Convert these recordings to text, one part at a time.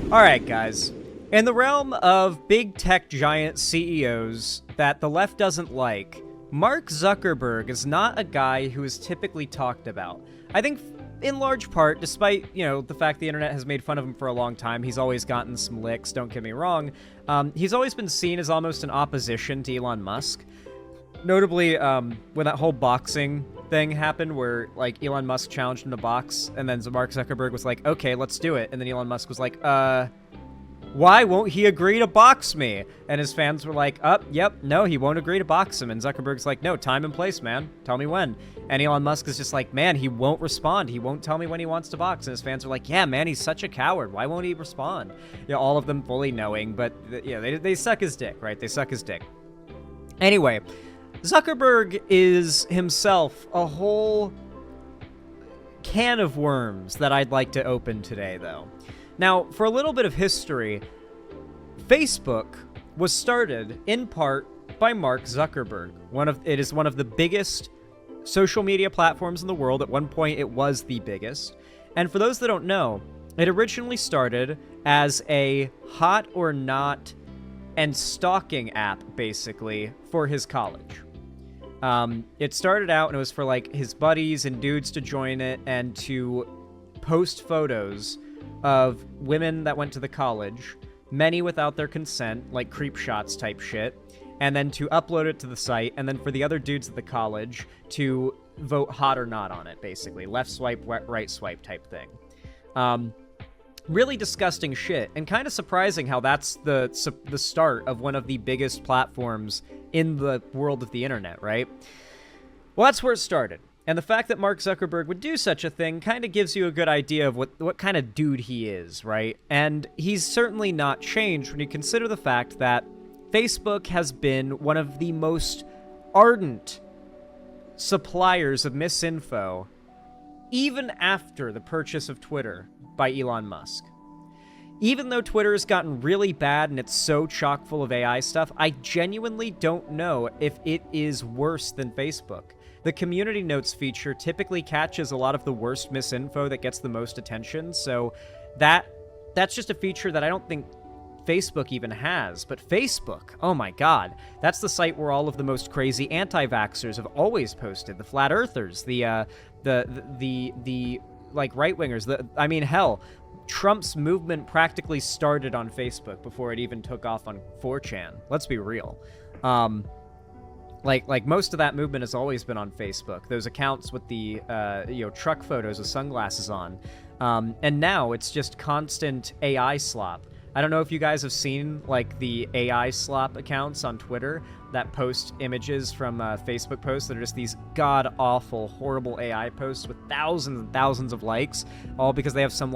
Alright, guys. In the realm of big tech giant CEOs that the left doesn't like, Mark Zuckerberg is not a guy who is typically talked about. I think in large part, despite, the fact the internet has made fun of him for a long time, he's always gotten some licks, don't get me wrong. He's always been seen as almost an opposition to Elon Musk. Notably, when that whole boxing thing happened where, Elon Musk challenged him to box, and then Mark Zuckerberg was like, okay, let's do it. And then Elon Musk was like, why won't he agree to box me? And his fans were like, yep, no, he won't agree to box him. And Zuckerberg's like, no, time and place, man. Tell me when. And Elon Musk is just like, man, he won't respond. He won't tell me when he wants to box. And his fans are like, yeah, man, he's such a coward. Why won't he respond? All of them fully knowing, but, they suck his dick, right? They suck his dick. Anyway, Zuckerberg is himself a whole can of worms that I'd like to open today, though. Now, for a little bit of history, Facebook was started in part by Mark Zuckerberg. It is one of the biggest social media platforms in the world. At one point, it was the biggest. And for those that don't know, it originally started as a hot or not and stalking app, basically, for his college. It started out and it was for his buddies and dudes to join it and to post photos of women that went to the college, many without their consent, like creep shots type shit, and then to upload it to the site, and then for the other dudes at the college to vote hot or not on it, basically. Left swipe, right swipe type thing. Really disgusting shit, and kind of surprising how that's the start of one of the biggest platforms in the world of the internet, right? Well, that's where it started. And the fact that Mark Zuckerberg would do such a thing kind of gives you a good idea of what kind of dude he is, right? And he's certainly not changed when you consider the fact that Facebook has been one of the most ardent suppliers of misinfo, even after the purchase of Twitter by Elon Musk. Even though Twitter has gotten really bad and it's so chock full of AI stuff, I genuinely don't know if it is worse than Facebook. The community notes feature typically catches a lot of the worst misinfo that gets the most attention, so that's just a feature that I don't think Facebook even has. But Facebook, oh my god, that's the site where all of the most crazy anti-vaxxers have always posted. The flat earthers, the right-wingers, hell, Trump's movement practically started on Facebook before it even took off on 4chan. Let's be real. Most of that movement has always been on Facebook. Those accounts with the, truck photos with sunglasses on. And now it's just constant AI slop. I don't know if you guys have seen, the AI slop accounts on Twitter that post images from Facebook posts that are just these god-awful, horrible AI posts with thousands and thousands of likes, all because they have some,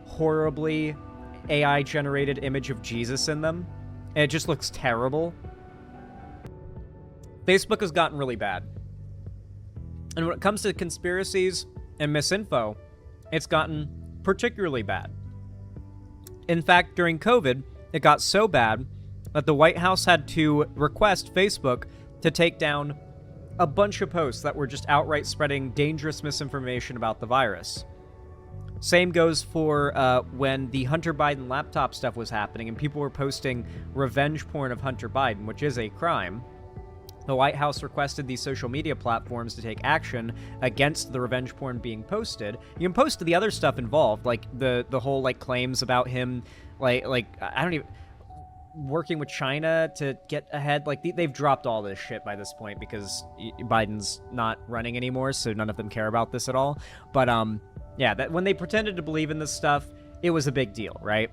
horribly AI-generated image of Jesus in them. And it just looks terrible. Facebook has gotten really bad. And when it comes to conspiracies and misinfo, it's gotten particularly bad. In fact, during COVID, it got so bad that the White House had to request Facebook to take down a bunch of posts that were just outright spreading dangerous misinformation about the virus. Same goes for when the Hunter Biden laptop stuff was happening and people were posting revenge porn of Hunter Biden, which is a crime. The White House requested these social media platforms to take action against the revenge porn being posted. You can post the other stuff involved, the whole claims about him, I don't even working with China to get ahead. They've dropped all this shit by this point because Biden's not running anymore, so none of them care about this at all. But yeah, that when they pretended to believe in this stuff, it was a big deal, right?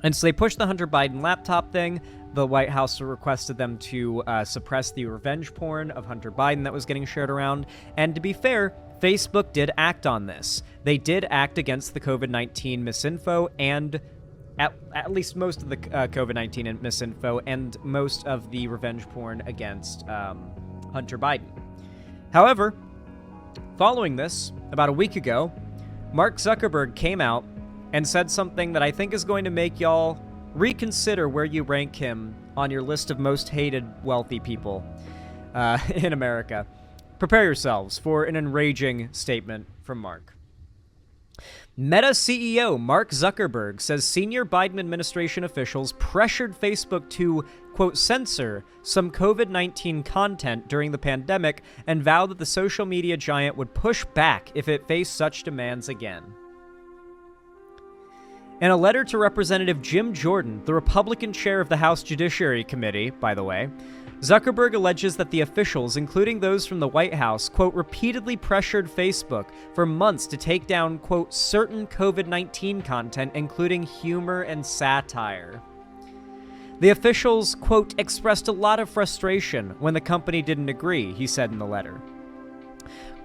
And so they pushed the Hunter Biden laptop thing. The White House requested them to suppress the revenge porn of Hunter Biden that was getting shared around. And to be fair, Facebook did act on this. They did act against the COVID-19 misinfo and at least most of the COVID-19 misinfo and most of the revenge porn against Hunter Biden. However, following this, about a week ago, Mark Zuckerberg came out and said something that I think is going to make y'all reconsider where you rank him on your list of most hated wealthy people in America. Prepare yourselves for an enraging statement from Mark. Meta CEO Mark Zuckerberg says senior Biden administration officials pressured Facebook to, quote, censor some COVID-19 content during the pandemic and vowed that the social media giant would push back if it faced such demands again. In a letter to Representative Jim Jordan, the Republican chair of the House Judiciary Committee, by the way, Zuckerberg alleges that the officials, including those from the White House, quote, repeatedly pressured Facebook for months to take down, quote, certain COVID-19 content, including humor and satire. The officials, quote, expressed a lot of frustration when the company didn't agree, he said in the letter.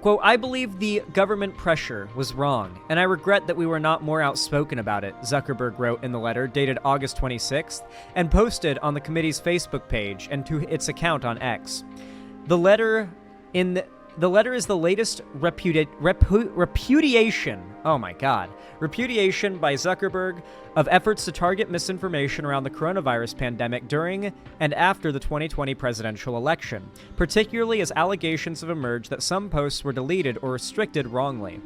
Quote, I believe the government pressure was wrong, and I regret that we were not more outspoken about it, Zuckerberg wrote in the letter dated August 26th and posted on the committee's Facebook page and to its account on X. The letter is the latest repudiation by Zuckerberg of efforts to target misinformation around the coronavirus pandemic during and after the 2020 presidential election, particularly as allegations have emerged that some posts were deleted or restricted wrongly.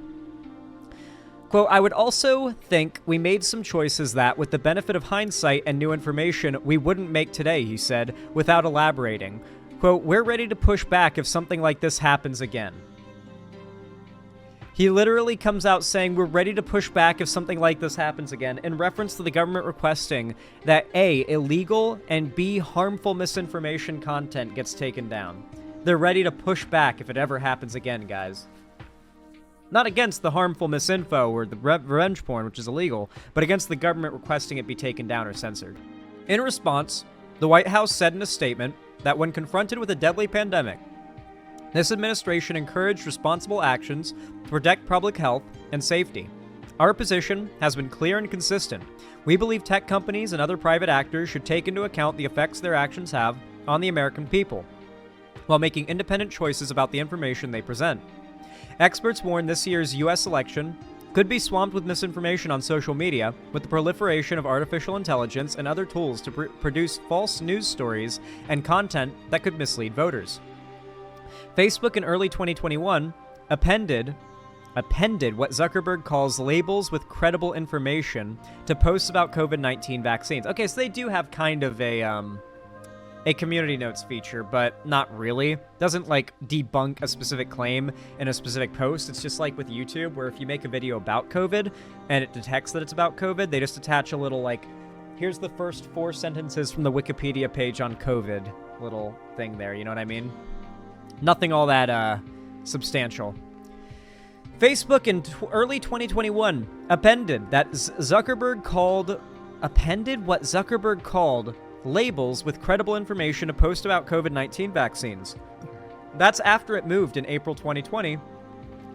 Quote, I would also think we made some choices that, with the benefit of hindsight and new information, we wouldn't make today, he said, without elaborating. Quote, we're ready to push back if something like this happens again. He literally comes out saying we're ready to push back if something like this happens again, in reference to the government requesting that A, illegal, and B, harmful misinformation content gets taken down. They're ready to push back if it ever happens again, guys. Not against the harmful misinfo or the revenge porn, which is illegal, but against the government requesting it be taken down or censored. In response, the White House said in a statement that when confronted with a deadly pandemic, this administration encouraged responsible actions to protect public health and safety. Our position has been clear and consistent. We believe tech companies and other private actors should take into account the effects their actions have on the American people, while making independent choices about the information they present. Experts warn this year's U.S. election could be swamped with misinformation on social media, with the proliferation of artificial intelligence and other tools to produce false news stories and content that could mislead voters. Facebook in early 2021 appended what Zuckerberg calls labels with credible information to posts about COVID-19 vaccines. Okay, so they do have kind of a community notes feature, but not really. Doesn't like debunk a specific claim in a specific post. It's just like with YouTube, where if you make a video about COVID and it detects that it's about COVID, they just attach a little like, here's the first 4 sentences from the Wikipedia page on COVID little thing there. You know what I mean? Nothing all that substantial. Facebook in early 2021 appended what Zuckerberg called labels with credible information to post about COVID-19 vaccines. That's after it moved in April 2020,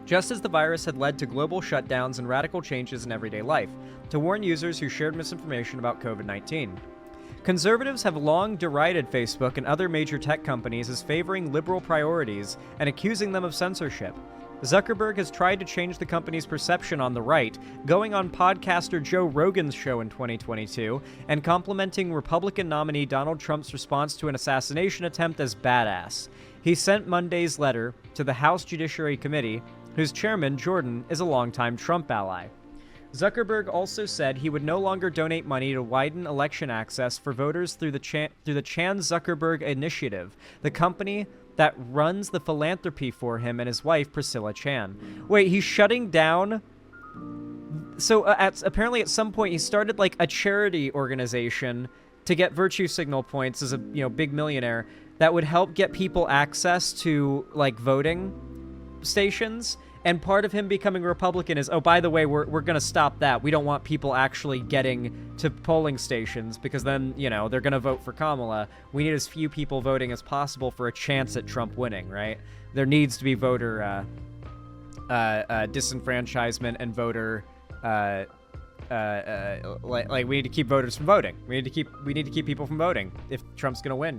just as the virus had led to global shutdowns and radical changes in everyday life, to warn users who shared misinformation about COVID-19. Conservatives have long derided Facebook and other major tech companies as favoring liberal priorities and accusing them of censorship. Zuckerberg has tried to change the company's perception on the right, going on podcaster Joe Rogan's show in 2022 and complimenting Republican nominee Donald Trump's response to an assassination attempt as badass. He sent Monday's letter to the House Judiciary Committee, whose chairman, Jordan, is a longtime Trump ally. Zuckerberg also said he would no longer donate money to widen election access for voters through the Chan Zuckerberg Initiative, the company that runs the philanthropy for him and his wife, Priscilla Chan. Wait, he's shutting down? So apparently at some point he started like a charity organization to get virtue signal points as a big millionaire that would help get people access to like voting stations. And part of him becoming a Republican is, oh, by the way, we're going to stop that. We don't want people actually getting to polling stations because then, they're going to vote for Kamala. We need as few people voting as possible for a chance at Trump winning, right? There needs to be voter disenfranchisement and voter we need to keep voters from voting. We need to keep people from voting if Trump's going to win,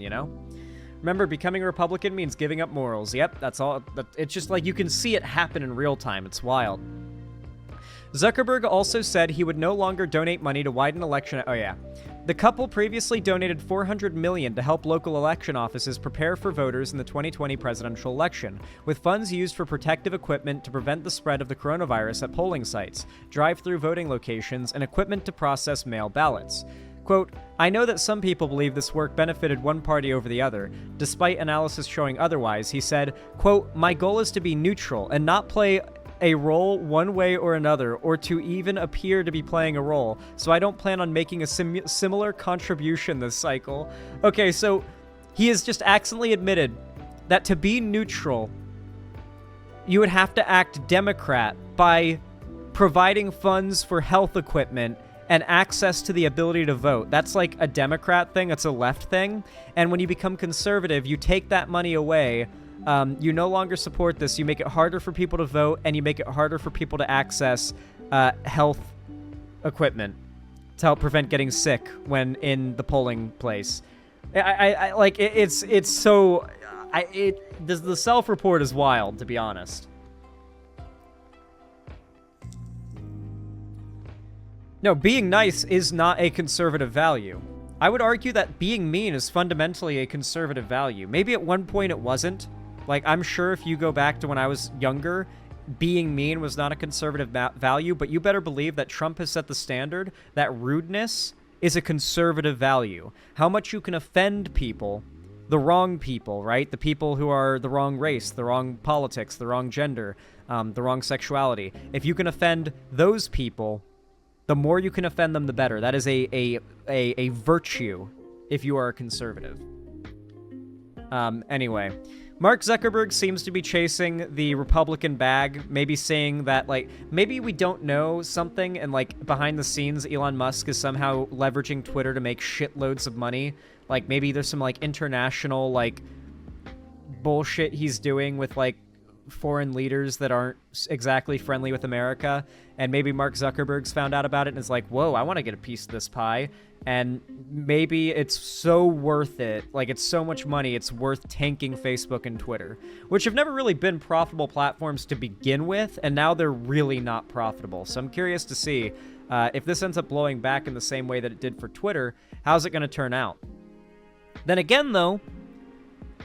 Remember, becoming a Republican means giving up morals. Yep, that's all. It's just like you can see it happen in real time. It's wild. Zuckerberg also said he would no longer donate money to widen election. Oh yeah. The couple previously donated $400 million to help local election offices prepare for voters in the 2020 presidential election, with funds used for protective equipment to prevent the spread of the coronavirus at polling sites, drive-through voting locations, and equipment to process mail ballots. Quote, I know that some people believe this work benefited one party over the other. Despite analysis showing otherwise, he said, quote, my goal is to be neutral and not play a role one way or another, or to even appear to be playing a role, so I don't plan on making a similar contribution this cycle. Okay, so he has just accidentally admitted that to be neutral, you would have to act Democrat by providing funds for health equipment and access to the ability to vote. That's like a Democrat thing, it's a left thing, and when you become conservative, you take that money away. You no longer support this. You make it harder for people to vote, and you make it harder for people to access health equipment to help prevent getting sick when in the polling place. It's so the self-report is wild, to be honest. No, being nice is not a conservative value. I would argue that being mean is fundamentally a conservative value. Maybe at one point it wasn't. Like, I'm sure if you go back to when I was younger, being mean was not a conservative value, but you better believe that Trump has set the standard that rudeness is a conservative value. How much you can offend people, the wrong people, right? The people who are the wrong race, the wrong politics, the wrong gender, the wrong sexuality. If you can offend those people, the more you can offend them, the better. That is a virtue if you are a conservative. Anyway, Mark Zuckerberg seems to be chasing the Republican bag, maybe saying that, like, maybe we don't know something, and, like, behind the scenes, Elon Musk is somehow leveraging Twitter to make shitloads of money. Like, maybe there's some, like, international, like, bullshit he's doing with, like, foreign leaders that aren't exactly friendly with America, and maybe Mark Zuckerberg's found out about it and is like, whoa, I want to get a piece of this pie, and maybe it's so worth it, like it's so much money, it's worth tanking Facebook and Twitter, which have never really been profitable platforms to begin with, and now they're really not profitable. So I'm curious to see if this ends up blowing back in the same way that it did for Twitter. How's it going to turn out? Then again, though,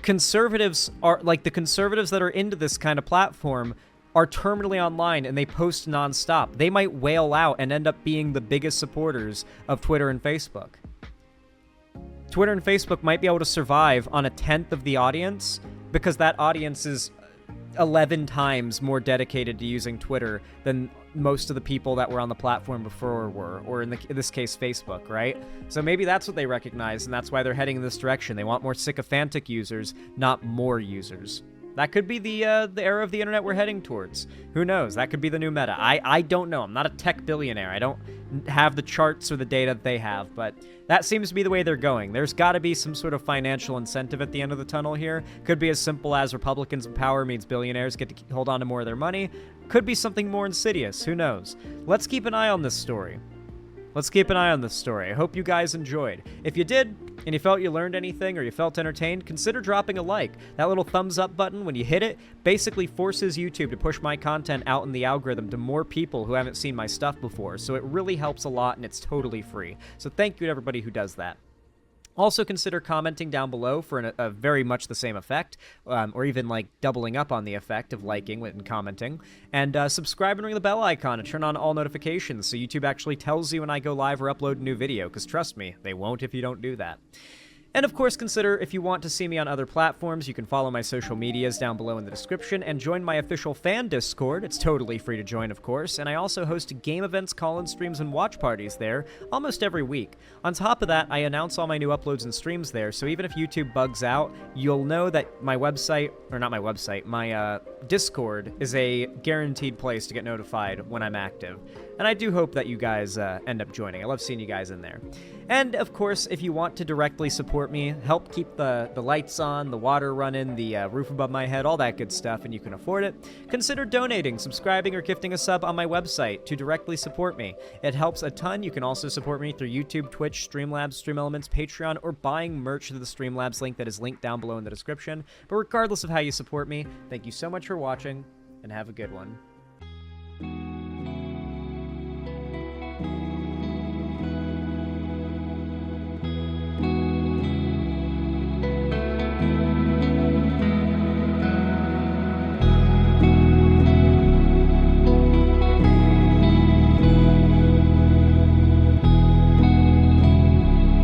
conservatives are, like, the conservatives that are into this kind of platform are terminally online and they post nonstop. They might whale out and end up being the biggest supporters of Twitter and Facebook. Twitter and Facebook might be able to survive on 1/10 of the audience because that audience is 11 times more dedicated to using Twitter than most of the people that were on the platform before were, or in this case, Facebook, right? So maybe that's what they recognize, and that's why they're heading in this direction. They want more sycophantic users, not more users. That could be the era of the internet we're heading towards. Who knows? That could be the new meta. I don't know. I'm not a tech billionaire. I don't have the charts or the data that they have, but that seems to be the way they're going. There's got to be some sort of financial incentive at the end of the tunnel here. Could be as simple as Republicans in power means billionaires get to hold on to more of their money. Could be something more insidious. Who knows? Let's keep an eye on this story. I hope you guys enjoyed. If you did, and you felt you learned anything or you felt entertained, consider dropping a like. That little thumbs up button, when you hit it, basically forces YouTube to push my content out in the algorithm to more people who haven't seen my stuff before. So it really helps a lot, and it's totally free. So thank you to everybody who does that. Also consider commenting down below for a very much the same effect, or even like doubling up on the effect of liking and commenting. And subscribe and ring the bell icon and turn on all notifications so YouTube actually tells you when I go live or upload a new video, because trust me, they won't if you don't do that. And of course, consider if you want to see me on other platforms, you can follow my social medias down below in the description and join my official fan Discord. It's totally free to join, of course, and I also host game events, call-in streams, and watch parties there almost every week. On top of that, I announce all my new uploads and streams there, so even if YouTube bugs out, you'll know that my website, or not my website, my Discord is a guaranteed place to get notified when I'm active. And I do hope that you guys end up joining. I love seeing you guys in there. And, of course, if you want to directly support me, help keep the lights on, the water running, the roof above my head, all that good stuff, and you can afford it, consider donating, subscribing, or gifting a sub on my website to directly support me. It helps a ton. You can also support me through YouTube, Twitch, Streamlabs, StreamElements, Patreon, or buying merch through the Streamlabs link that is linked down below in the description. But regardless of how you support me, thank you so much for watching, and have a good one.